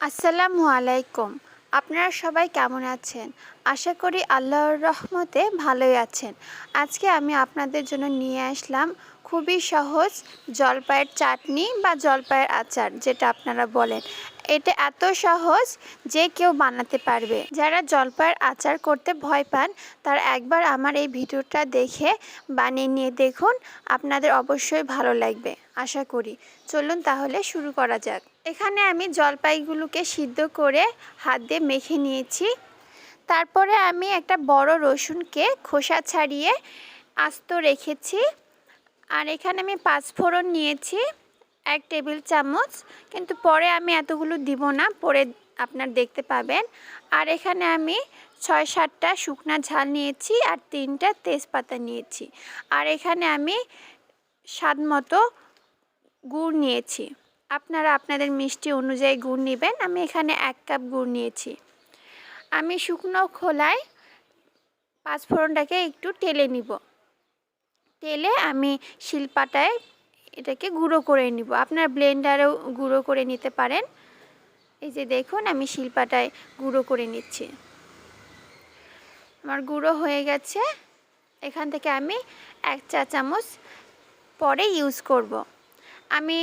আসসালামু আলাইকুম। আপনারা সবাই কেমন আছেন? আশা করি আল্লাহর রহমতে ভালোই আছেন। আজকে আমি আপনাদের জন্য নিয়ে আসলাম খুবই সহজ জলপাইয়ের চাটনি বা জলপাইয়ের আচার, যেটা আপনারা বলেন। এটা এত সহজ যে কেউ বানাতে পারবে। যারা জলপাইয়ের আচার করতে ভয় পান তারা একবার আমার এই ভিডিওটা দেখে বানিয়ে নিয়ে দেখুন, আপনাদের অবশ্যই ভালো লাগবে আশা করি। চলুন তাহলে শুরু করা যাক। এখানে আমি জলপাইগুলোকে সিদ্ধ করে হাত দিয়ে মেখে নিয়েছি। তারপরে আমি একটা বড় রসুনকে খোসা ছাড়িয়ে আস্ত রেখেছি। আর এখানে আমি 5 ফোড়ন নিয়েছি 1 টেবিল চামচ, কিন্তু পরে আমি এতগুলো দিব না, পরে আপনার দেখতে পাবেন। আর এখানে আমি 6-7টা শুকনা ঝাল নিয়েছি আর 3টা তেজপাতা নিয়েছি। আর এখানে আমি স্বাদ মতো গুড় নিয়েছি। আপনারা আপনাদের মিষ্টি অনুযায়ী গুড় নেবেন। আমি এখানে 1 কাপ গুড় নিয়েছি। আমি শুকনো খোলায় 5 ফোড়নটাকে একটু টেলে নিব। টেলে আমি শিলপাটায় এটাকে গুঁড়ো করে নিব। আপনার ব্লেন্ডারেও গুঁড়ো করে নিতে পারেন। এই যে দেখুন, আমি শিলপাটায় গুঁড়ো করে নিচ্ছি। আমার গুঁড়ো হয়ে গেছে। এখান থেকে আমি 1 চা চামচ পরে ইউজ করব। আমি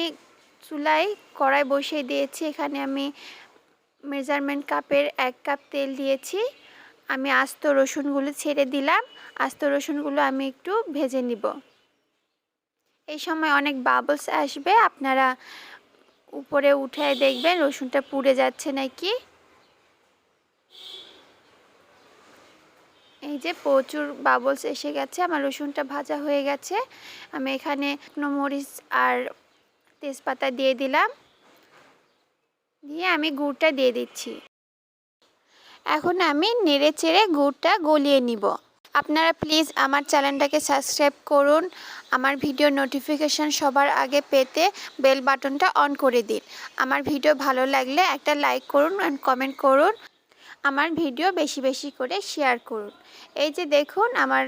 চুলায় কড়াই বসিয়ে দিয়েছি। এখানে আমি মেজারমেন্ট কাপের 1 কাপ তেল দিয়েছি। আমি আস্ত রসুনগুলো ছেড়ে দিলাম। আস্ত রসুনগুলো আমি একটু ভেজে নিব। এই সময় অনেক বাবলস আসবে, আপনারা উপরে উঠায় দেখবেন রসুনটা পুড়ে যাচ্ছে নাকি। এই যে প্রচুর বাবলস এসে গেছে, আমার রসুনটা ভাজা হয়ে গেছে। আমি এখানে শুকনো মরিচ আর তেজপাতা দিয়ে দিলাম। দিয়ে আমি গুড়টা দিয়ে দিচ্ছি। এখন আমি নেড়ে চেড়ে গুড়টা গলিয়ে নিব। আপনারা প্লিজ আমার চ্যানেলটাকে সাবস্ক্রাইব করুন। আমার ভিডিও নোটিফিকেশান সবার আগে পেতে বেল বাটনটা অন করে দিন। আমার ভিডিও ভালো লাগলে একটা লাইক করুন আর কমেন্ট করুন। আমার ভিডিও বেশি বেশি করে শেয়ার করুন। এই যে দেখুন, আমার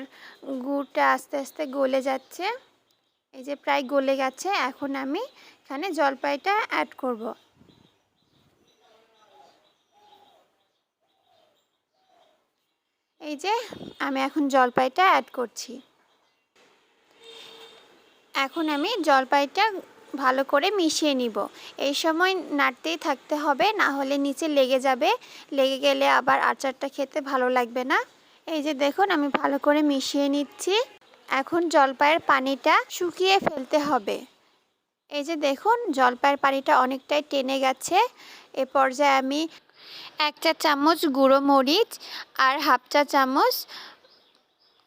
গুড়টা আস্তে আস্তে গলে যাচ্ছে। এই যে প্রায় গলে গেছে। এখন আমি এখানে জলপাইটা অ্যাড করব। এই যে আমি এখন জলপাইটা অ্যাড করছি। এখন আমি জলপাইটা ভালো করে মিশিয়ে নিব। এই সময় নাড়তেই থাকতে হবে, না হলে নিচে লেগে যাবে। লেগে গেলে আবার আচারটা খেতে ভালো লাগবে না। এই যে দেখুন, আমি ভালো করে মিশিয়ে নিচ্ছি। এখন জলপাইয়ের পানিটা শুকিয়ে ফেলতে হবে। এই যে দেখুন, জলপাইয়ের পানিটা অনেকটাই টেনে গেছে। এ পর্যায়ে আমি 1 চা চামচ গুঁড়ো মরিচ আর 1/2 চা চামচ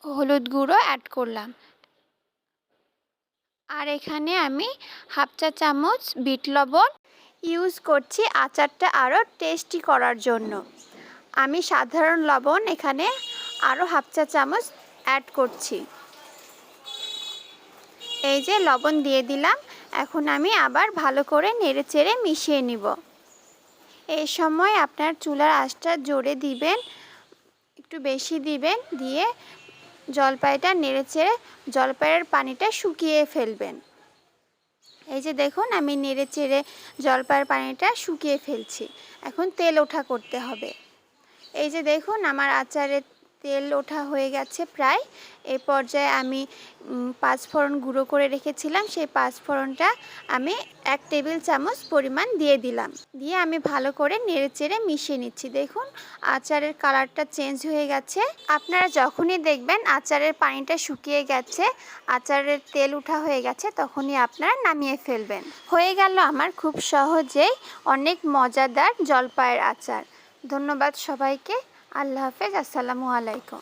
হলুদ গুঁড়ো অ্যাড করলাম। আর এখানে আমি 1/2 চা চামচ বিট লবণ ইউজ করছি আচারটা আরও টেস্টি করার জন্য। আমি সাধারণ লবণ এখানে আরও 1/2 চা চামচ অ্যাড করছি। এই যে লবণ দিয়ে দিলাম। এখন আমি আবার ভালো করে নেড়েচেড়ে মিশিয়ে নিব। এই সময় আপনার চুলার আঁচটা জোরে দিবেন, একটু বেশি দিবেন। দিয়ে জলপাইটা নেড়েচেড়ে জলপাইয়ের পানিটা শুকিয়ে ফেলবেন। এই যে দেখুন, আমি নেড়েচেড়ে জলপাইয়ের পানিটা শুকিয়ে ফেলছি। এখন তেল ওঠা করতে হবে। এই যে দেখুন, আমার আচারের তেল ওঠা হয়ে গেছে প্রায়। এই পর্যায়ে আমি 5 ফোড়ন গুঁড়ো করে রেখেছিলাম, সেই 5 ফোড়নটা আমি 1 টেবিল চামচ পরিমাণ দিয়ে দিলাম। দিয়ে আমি ভালো করে নেড়েচেড়ে মিশিয়ে নিচ্ছি। দেখুন, আচারের কালারটা চেঞ্জ হয়ে গেছে। আপনারা যখনই দেখবেন আচারের পানিটা শুকিয়ে গেছে, আচারের তেল ওঠা হয়ে গেছে, তখনই আপনারা নামিয়ে ফেলবেন। হয়ে গেল আমার খুব সহজেই অনেক মজাদার জলপাইয়ের আচার। ধন্যবাদ সবাইকে। আল্লাহ হাফেজ। আসসালামু আলাইকুম।